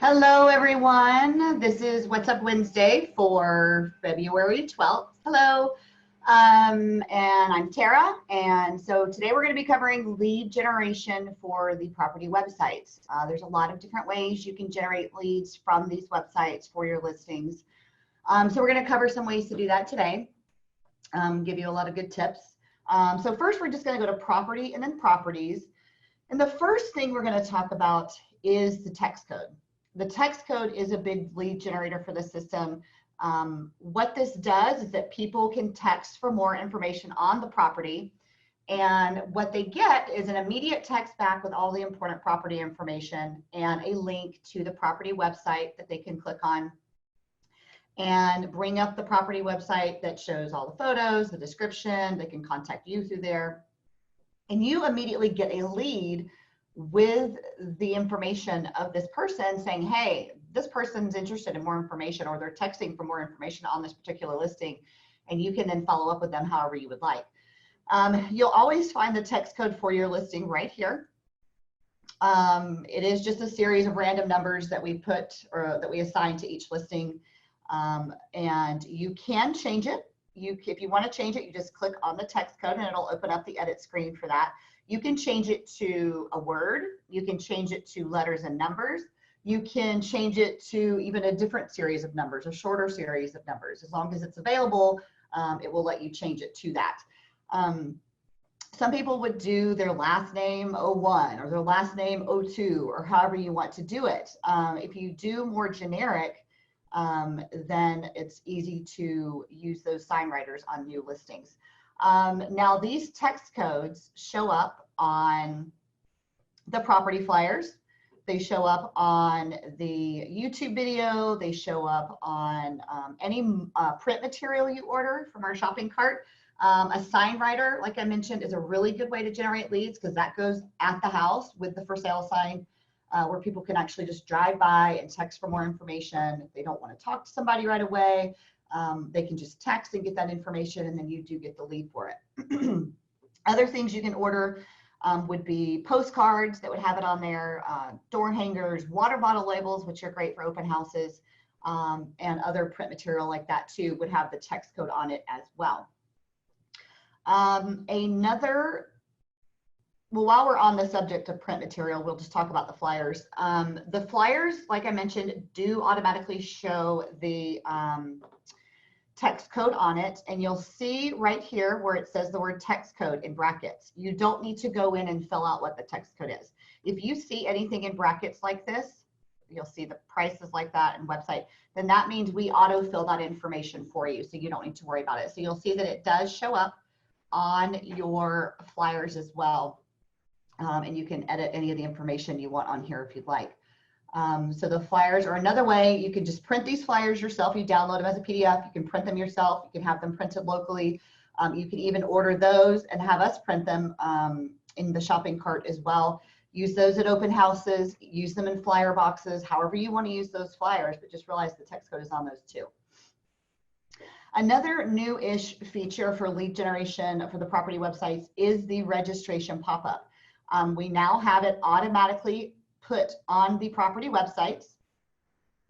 Hello, everyone. This is What's Up Wednesday for February 12th. Hello. And I'm Tara. And so today we're going to be covering lead generation for the property websites. There's a lot of different ways you can generate leads from these websites for your listings. So we're going to cover some ways to do that today, give you a lot of good tips. So first, we're just going to go to property and then properties. And the first thing we're going to talk about is the text code. The text code is a big lead generator for the system. What this does is that people can text for more information on the property, and what they get is an immediate text back with all the important property information and a link to the property website that they can click on and bring up the property website that shows all the photos, the description. They can contact you through there, and you immediately get a lead with the information of this person saying, hey, this person's interested in more information, or they're texting for more information on this particular listing, and you can then follow up with them however you would like. You'll always find the text code for your listing right here. It is just a series of random numbers that we put or that we assign to each listing, and you can change it. If you want to change it, you just click on the text code and it'll open up the edit screen for that. You can change it to a word. You can change it to letters and numbers. You can change it to even a different series of numbers, a shorter series of numbers. As long as it's available, it will let you change it to that. Some people would do their last name 01 or their last name 02 or however you want to do it. If you do more generic, then it's easy to use those sign writers on new listings. Now these text codes show up on the property flyers. They show up on the YouTube video. They show up on any print material you order from our shopping cart. A sign writer, like I mentioned, is a really good way to generate leads because that goes at the house with the for sale sign, where people can actually just drive by and text for more information. If they don't want to talk to somebody right away, they can just text and get that information, and then you do get the lead for it. Other things you can order would be postcards that would have it on there, door hangers, water bottle labels, which are great for open houses, and other print material like that too would have the text code on it as well. Well, while we're on the subject of print material, we'll just talk about the flyers. The flyers, like I mentioned, do automatically show the text code on it, and you'll see right here where it says the word text code in brackets. You don't need to go in and fill out what the text code is. If you see anything in brackets like this, you'll see the prices like that and website, then that means we auto-fill that information for you, so you don't need to worry about it. So you'll see that it does show up on your flyers as well. And you can edit any of the information you want on here if you'd like. So the flyers are another way. You can just print these flyers yourself. You download them as a PDF. You can print them yourself. You can have them printed locally. You can even order those and have us print them in the shopping cart as well. Use those at open houses. Use them in flyer boxes, however you want to use those flyers, but just realize the text code is on those too. Another new-ish feature for lead generation for the property websites is the registration pop-up. We now have it automatically put on the property websites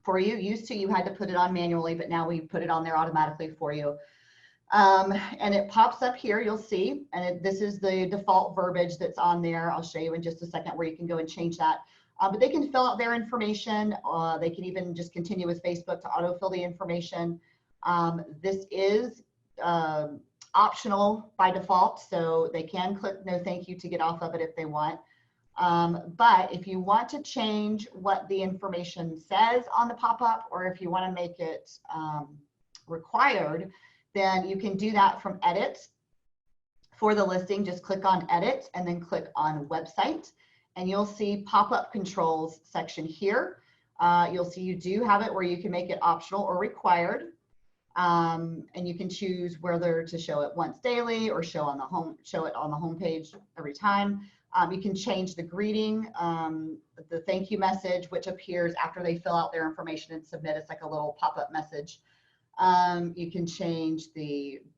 for you. Used to, you had to put it on manually, but now we put it on there automatically for you. And it pops up here, you'll see, and this is the default verbiage that's on there. I'll show you in just a second where you can go and change that. But they can fill out their information. They can even just continue with Facebook to autofill the information. This is optional by default, so they can click no thank you to get off of it if they want. But if you want to change what the information says on the pop-up, or if you want to make it required, then you can do that from edit for the listing. Just click on edit and then click on website, and you'll see pop-up controls section here. You'll see you do have it where you can make it optional or required. And you can choose whether to show it once daily or show it on the home page every time. You can change the greeting, the thank you message, which appears after they fill out their information and submit. It's like a little pop-up message. You can change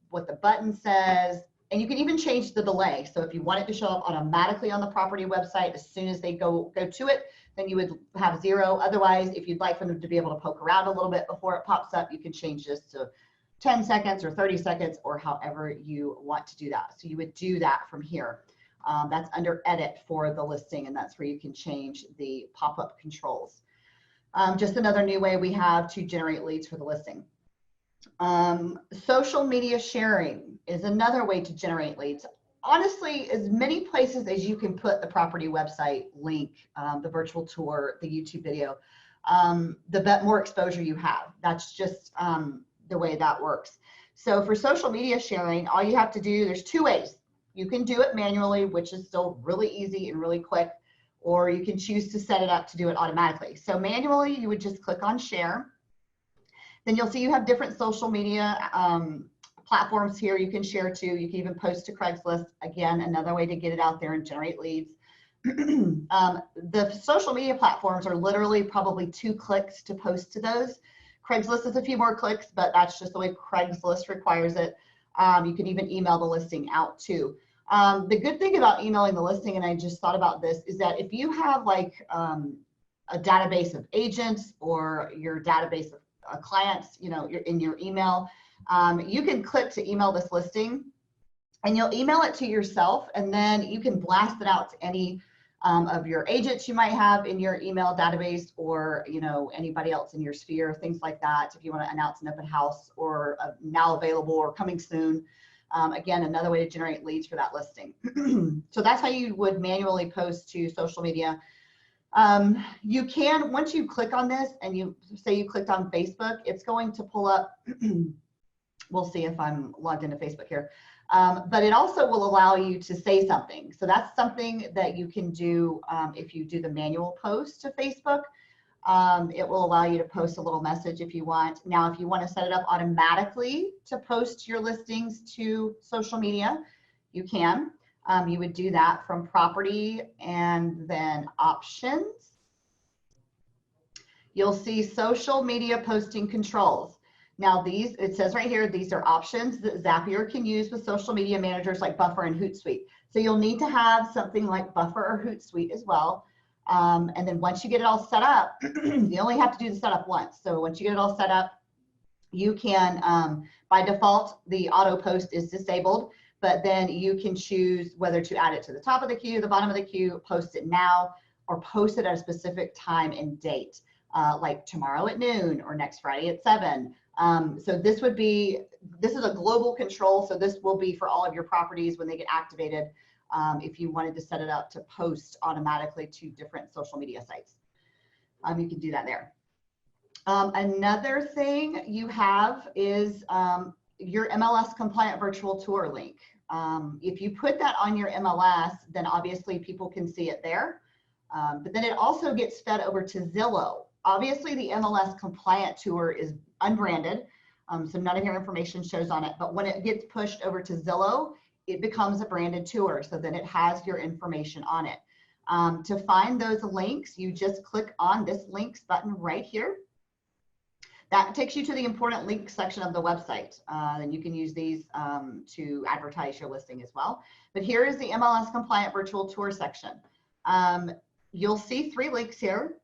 what the button says, and you can even change the delay. So if you want it to show up automatically on the property website as soon as they go to it, then you would have 0. Otherwise, if you'd like for them to be able to poke around a little bit before it pops up, you can change this to 10 seconds or 30 seconds or however you want to do that. So you would do that from here. That's under edit for the listing, and that's where you can change the pop-up controls. Just another new way we have to generate leads for the listing. Social media sharing is another way to generate leads. Honestly, as many places as you can put the property website link, the virtual tour, the YouTube video, the more exposure you have. That's just the way that works. So for social media sharing, all you have to do, there's 2 ways. You can do it manually, which is still really easy and really quick, or you can choose to set it up to do it automatically. So manually, you would just click on share. Then you'll see you have different social media platforms here you can share to. You can even post to Craigslist. Again, another way to get it out there and generate leads. The social media platforms are literally probably 2 clicks to post to those. Craigslist is a few more clicks, but that's just the way Craigslist requires it. You can even email the listing out too. The good thing about emailing the listing, and I just thought about this, is that if you have like a database of agents or your database of clients, you know, in your email, you can click to email this listing, and you'll email it to yourself, and then you can blast it out to any of your agents you might have in your email database, or you know, anybody else in your sphere, things like that. If you want to announce an open house or now available or coming soon, again, another way to generate leads for that listing. So that's how you would manually post to social media. You can, once you click on this and you say you clicked on Facebook, it's going to pull up, we'll see if I'm logged into Facebook here. But it also will allow you to say something. So that's something that you can do if you do the manual post to Facebook. It will allow you to post a little message if you want. Now, if you want to set it up automatically to post your listings to social media, you can. You would do that from property and then options. You'll see social media posting controls. Now these, it says right here, these are options that Zapier can use with social media managers like Buffer and Hootsuite. So you'll need to have something like Buffer or Hootsuite as well. And then once you get it all set up, you only have to do the setup once. So once you get it all set up, you can, by default, the auto post is disabled, but then you can choose whether to add it to the top of the queue, the bottom of the queue, post it now, or post it at a specific time and date, like tomorrow at noon or next Friday at 7. So this would be, this is a global control. So this will be for all of your properties when they get activated. If you wanted to set it up to post automatically to different social media sites, you can do that there. Another thing you have is your MLS compliant virtual tour link. If you put that on your MLS, then obviously people can see it there. But then it also gets fed over to Zillow. Obviously the MLS compliant tour is unbranded, so none of your information shows on it. But when it gets pushed over to Zillow, it becomes a branded tour. So then it has your information on it. To find those links, you just click on this links button right here. That takes you to the important links section of the website. And you can use these to advertise your listing as well. But here is the MLS compliant virtual tour section. You'll see 3 links here.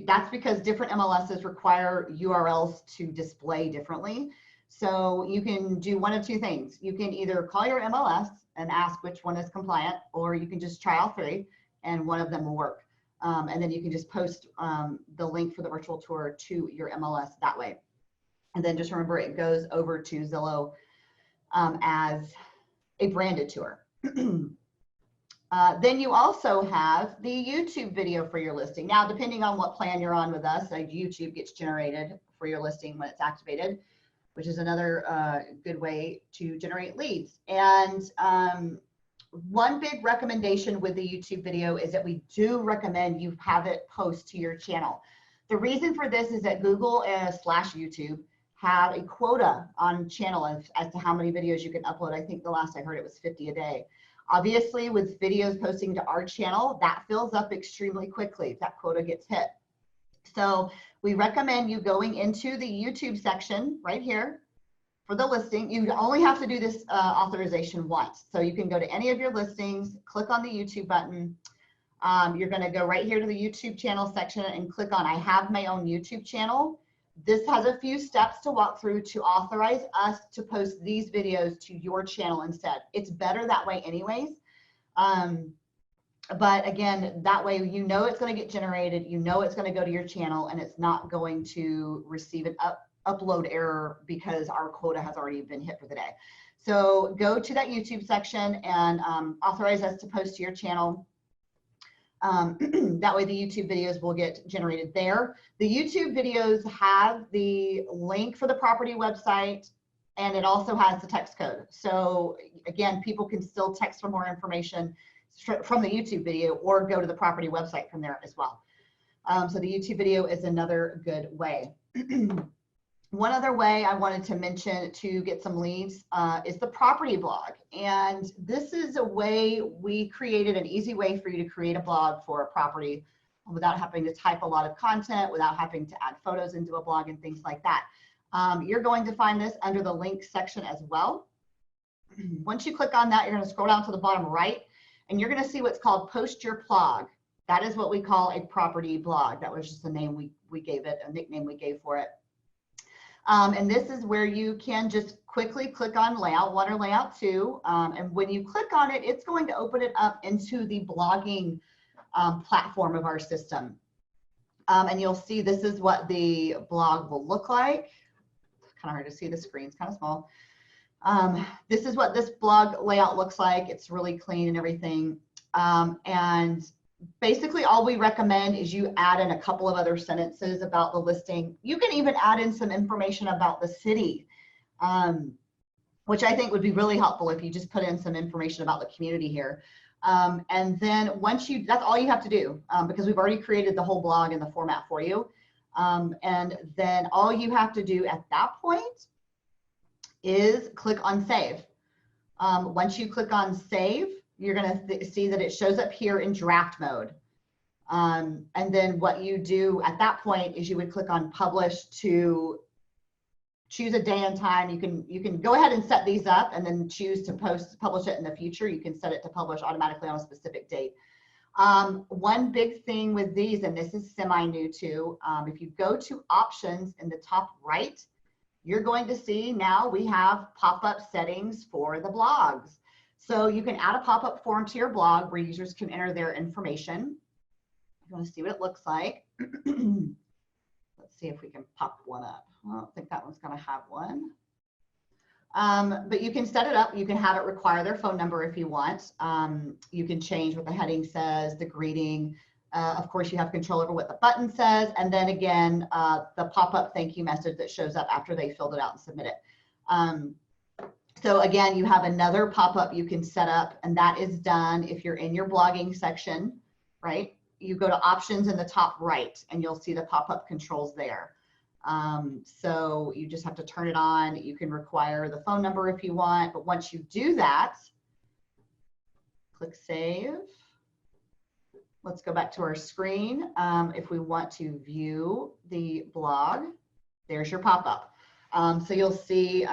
That's because different MLSs require URLs to display differently. So you can do one of 2 things. You can either call your MLS and ask which one is compliant, or you can just try all 3 and one of them will work. And then you can just post the link for the virtual tour to your MLS that way. And then just remember, it goes over to Zillow as a branded tour. Then you also have the YouTube video for your listing. Now, depending on what plan you're on with us, YouTube gets generated for your listing when it's activated, which is another good way to generate leads. And one big recommendation with the YouTube video is that we do recommend you have it post to your channel. The reason for this is that Google / YouTube have a quota on channel as to how many videos you can upload. I think the last I heard it was 50 a day. Obviously, with videos posting to our channel, that fills up extremely quickly if that quota gets hit. So we recommend you going into the YouTube section right here for the listing. You only have to do this authorization once. So you can go to any of your listings, click on the YouTube button, You're going to go right here to the YouTube channel section and click on I have my own YouTube channel. This has a few steps to walk through to authorize us to post these videos to your channel instead. It's better that way anyways. But again, that way you know it's going to get generated, you know it's going to go to your channel, and it's not going to receive an upload error because our quota has already been hit for the day. So go to that YouTube section and authorize us to post to your channel. That way the YouTube videos will get generated there. The YouTube videos have the link for the property website, and it also has the text code. So again, people can still text for more information from the YouTube video or go to the property website from there as well. So the YouTube video is another good way. One other way I wanted to mention to get some leads is the property blog. And this is a way we created, an easy way for you to create a blog for a property without having to type a lot of content, without having to add photos into a blog and things like that. You're going to find this under the links section as well. Once you click on that, you're going to scroll down to the bottom right, and you're going to see what's called Post Your Blog. That is what we call a property blog. That was just the name we gave it, a nickname we gave for it. And this is where you can just quickly click on Layout 1 or Layout 2. And when you click on it, it's going to open it up into the blogging platform of our system. And you'll see this is what the blog will look like. It's kind of hard to see, the screen's kind of small. This is what this blog layout looks like. It's really clean and everything. And basically all we recommend is you add in a couple of other sentences about the listing. You can even add in some information about the city, which I think would be really helpful if you just put in some information about the community here. And then once that's all you have to do, because we've already created the whole blog in the format for you. And then all you have to do at that point is click on Save. Once you click on Save, you're going to see that it shows up here in draft mode. And then what you do at that point is you would click on Publish to choose a day and time. You can go ahead and set these up and then choose to publish it in the future. You can set it to publish automatically on a specific date. One big thing with these, and this is semi-new too, if you go to Options in the top right, you're going to see now we have pop-up settings for the blogs. So you can add a pop-up form to your blog where users can enter their information. You want to see what it looks like. Let's see if we can pop one up. I don't think that one's going to have one. But you can set it up. You can have it require their phone number if you want. You can change what the heading says, the greeting. Of course, you have control over what the button says. And then again, the pop-up thank you message that shows up after they filled it out and submit it. So again, you have another pop-up you can set up, and that is done if you're in your blogging section, right? You go to Options in the top right, and you'll see the pop-up controls there. So you just have to turn it on. You can require the phone number if you want, but once you do that, click Save. Let's go back to our screen. If we want to view the blog, there's your pop-up. So you'll see,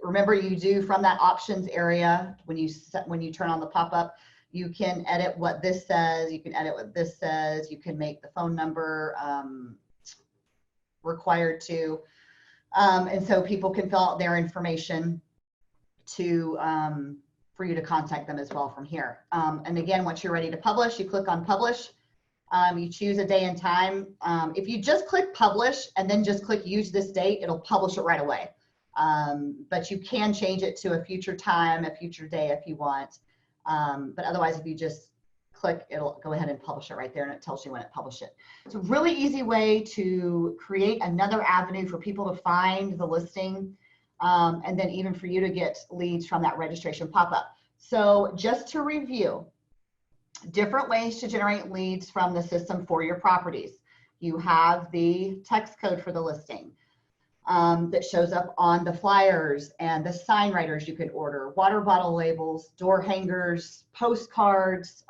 remember you do from that options area, when you turn on the pop-up, you can edit what this says, you can edit what this says, you can make the phone number required to, and so people can fill out their information to, for you to contact them as well from here. And again, once you're ready to publish, you click on Publish. You choose a day and time. If you just click Publish and then just click Use this date, it'll publish it right away. But you can change it to a future time, a future day if you want. But otherwise, if you just click, it'll go ahead and publish it right there, and it tells you when it published it. It's a really easy way to create another avenue for people to find the listing, and then even for you to get leads from that registration pop-up. So just to review, different ways to generate leads from the system for your properties. You have the text code for the listing that shows up on the flyers and the sign writers you can order, water bottle labels, door hangers, postcards.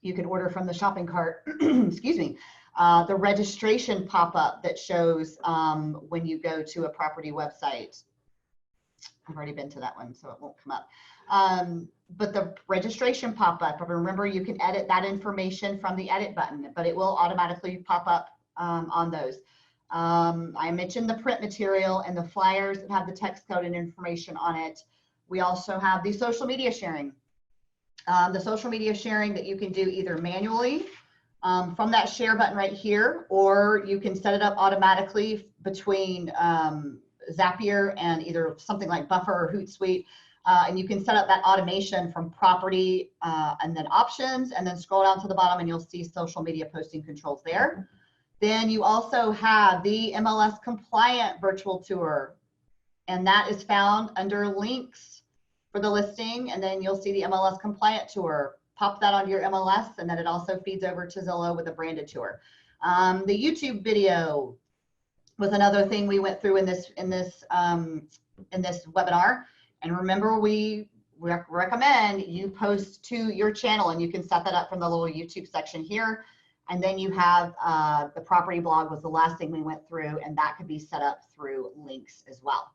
You can order from the shopping cart, excuse me, the registration pop-up that shows when you go to a property website. I've already been to that one, so it won't come up. But the registration pop-up, remember you can edit that information from the edit button, but it will automatically pop up on those. I mentioned the print material and the flyers that have the text code and information on it. We also have the social media sharing. The social media sharing that you can do either manually from that share button right here, or you can set it up automatically between Zapier and either something like Buffer or Hootsuite. And you can set up that automation from property and then options, and then scroll down to the bottom and you'll see social media posting controls there. Then you also have the MLS compliant virtual tour, and that is found under links for the listing. And then you'll see the MLS compliant tour. Pop that onto your MLS, and then it also feeds over to Zillow with a branded tour. The YouTube video was another thing we went through in this webinar. And remember, we recommend you post to your channel, and you can set that up from the little YouTube section here. And then you have the property blog was the last thing we went through, and that could be set up through links as well.